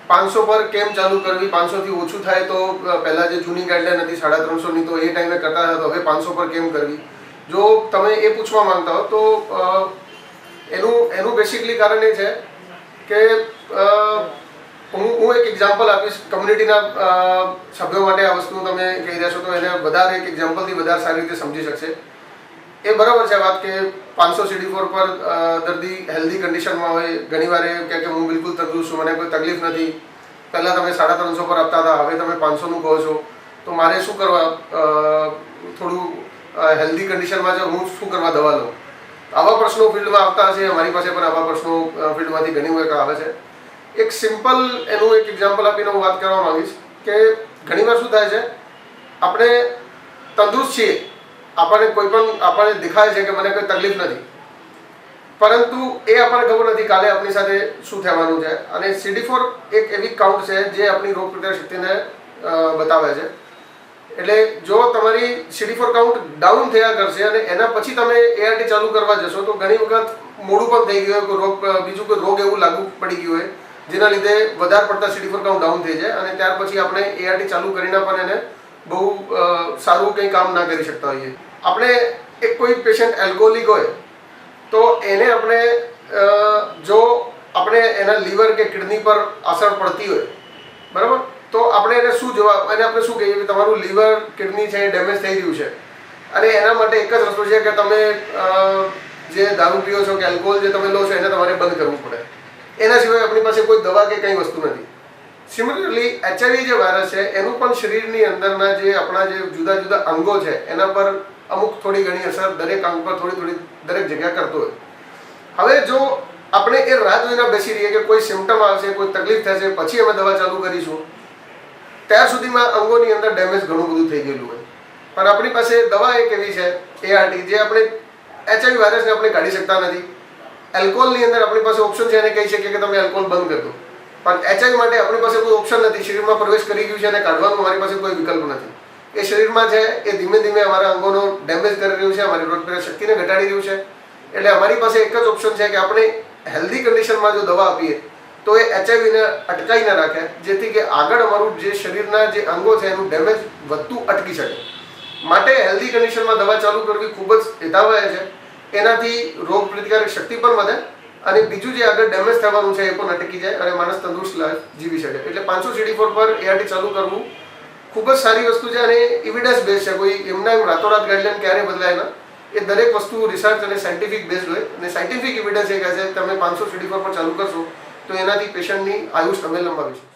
500 પર કેમ ચાલુ કરવી, 500 થી ઓછું થાય તો પહેલાં જે જૂની ગાઈડલાઈન હતી 350ની તો એ ટાઈમે કરતા હતા તો હવે 500 પર કેમ કરવી, જો તમે એ પૂછવા માંગતા હો તો એનું બેસિકલી કારણ એ છે કે હું એક એક્ઝામ્પલ આપીશ કમ્યુનિટીના સભ્યો માટે. આ વસ્તુ તમે કહી રહ્યા છો તો એને વધારે એક એક્ઝામ્પલથી વધારે સારી રીતે સમજી શકશે. એ બરાબર છે વાત કે 500 CD4 પર દર્દી હેલ્ધી કન્ડિશનમાં હોય. ઘણીવાર એ કહે કે હું બિલકુલ તંદુરસ્ત છું, મને કોઈ તકલીફ નથી. પહેલાં તમે 350 પર આપતા હતા, હવે તમે 500નું કહો છો, તો મારે શું કરવા? થોડું હેલ્ધી કન્ડિશનમાં છે, હું શું કરવા દવા લઉં? આવા પ્રશ્નો ફિલ્ડમાં આવતા હશે. અમારી પાસે પણ આવા પ્રશ્નો ફિલ્ડમાંથી ઘણી વખત આવે છે. એક સિમ્પલ એનું એક એક્ઝામ્પલ આપીને હું વાત કરવા માંગીશ કે ઘણીવાર શું થાય છે, આપણે તંદુરસ્ત છીએ, આપણને દેખાય છે કે મને કોઈ તકલીફ નથી, પરંતુ એ આપણને ખબર નથી કાલે આપણી સાથે શું થવાનું છે. અને CD4 એક એવી કાઉન્ટ છે જે આપણી રોગપ્રતિકારક શક્તિને બતાવે છે. એટલે જો તમારી CD4 કાઉન્ટ ડાઉન થયા કરશે અને એના પછી તમે ART ચાલુ કરવા જશો તો ઘણી વખત મોડું પણ થઈ ગયું હોય, બીજું કોઈ રોગ એવું લાગુ પડી ગયું હોય જેના લીધે વધારે પડતા CD4 કાઉન્ટ ડાઉન થઈ જાય અને ત્યાર પછી આપણે ART ચાલુ કરીને પણ એને બહુ સારું કંઈ કામ ના કરી શકતા હોઈએ. આપણે એક કોઈ પેશન્ટ એલ્કોહોલિક હોય તો એને આપણે જો આપણે એના લીવર કે કિડની પર અસર પડતી હોય, બરાબર, તો આપણે એને આપણે શું કહીએ કે તમારું લીવર કિડની છે એ ડેમેજ થઈ રહ્યું છે અને એના માટે એક જ રસ્તો છે કે તમે જે દારૂ પીઓ છો કે એલ્કોહોલ જે તમે લો છો એને તમારે બંધ કરવું પડે. એના સિવાય આપણી પાસે કોઈ દવા કે કંઈ વસ્તુ નથી. સિમિલરલી HIV જે વાયરસ છે એનું પણ શરીરની અંદરના જે આપણા જે જુદા જુદા અંગો છે એના પર અમુક થોડી ઘણી અસર દરેક અંગ પર થોડી દરેક જગ્યા કરતો હોય. હવે જો આપણે એ રાહ જોઈને બેસી રહીએ કે કોઈ સિમ્ટમ આવશે, કોઈ તકલીફ થશે, પછી અમે દવા ચાલુ કરીશું, ત્યાર સુધીમાં અંગોની અંદર ડેમેજ ઘણું બધું થઈ ગયેલું હોય. પણ આપણી પાસે દવા એક એવી છે ART જે આપણે HIV વાયરસને આપણે કાઢી શકતા નથી. એલ્કોહોલની અંદર આપણી પાસે ઓપ્શન છે, એને કહી શકીએ કે તમે એલ્કોહોલ બંધ કરી દો, પણ HIV માટે આપણી પાસે કોઈ ઓપ્શન નથી. શરીરમાં પ્રવેશ કરી ગયું છે અને કાઢવાનું અમારી પાસે કોઈ વિકલ્પ નથી. એ શરીરમાં છે એ ધીમે ધીમે અમારા અંગોનો ડેમેજ કરી રહ્યું છે, અમારી રોગપ્રતિકારક શક્તિને ઘટાડી રહ્યું છે. એટલે અમારી પાસે એક જ ઓપ્શન છે કે આપણે હેલ્ધી કન્ડિશનમાં જો દવા આપીએ તો એ HIVને અટકાવી ના રાખે, જેથી કે આગળ અમારું જે શરીરના જે અંગો છે એનું ડેમેજ વધતું અટકી શકે. માટે હેલ્ધી કન્ડિશનમાં દવા ચાલુ કરવી ખૂબ જ હિતાવહ છે. એનાથી રોગ પ્રતિકારક શક્તિ પણ વધે અને બીજું જે આગળ ડેમેજ થવાનું છે એ પણ અટકી જાય અને માણસ તંદુરસ્ત લાઈફ જીવી શકે. એટલે 500 CD4 પર ART ચાલુ કરવું ખૂબ જ સારી વસ્તુ છે અને એવિડન્સ બેઝ છે. કોઈ એમના રાતોરાત ગાઈડલાઈન ક્યારે બદલાય ના. એ દરેક વસ્તુ રિસર્ચ અને સાયન્ટિફિક બેઝડ હોય અને સાયન્ટિફિક એવિડન્સ એ કહે છે તમે 500 CD4 પર ચાલુ કરશો તો એનાથી પેશન્ટની આયુષ તમે લંબાવી શકો.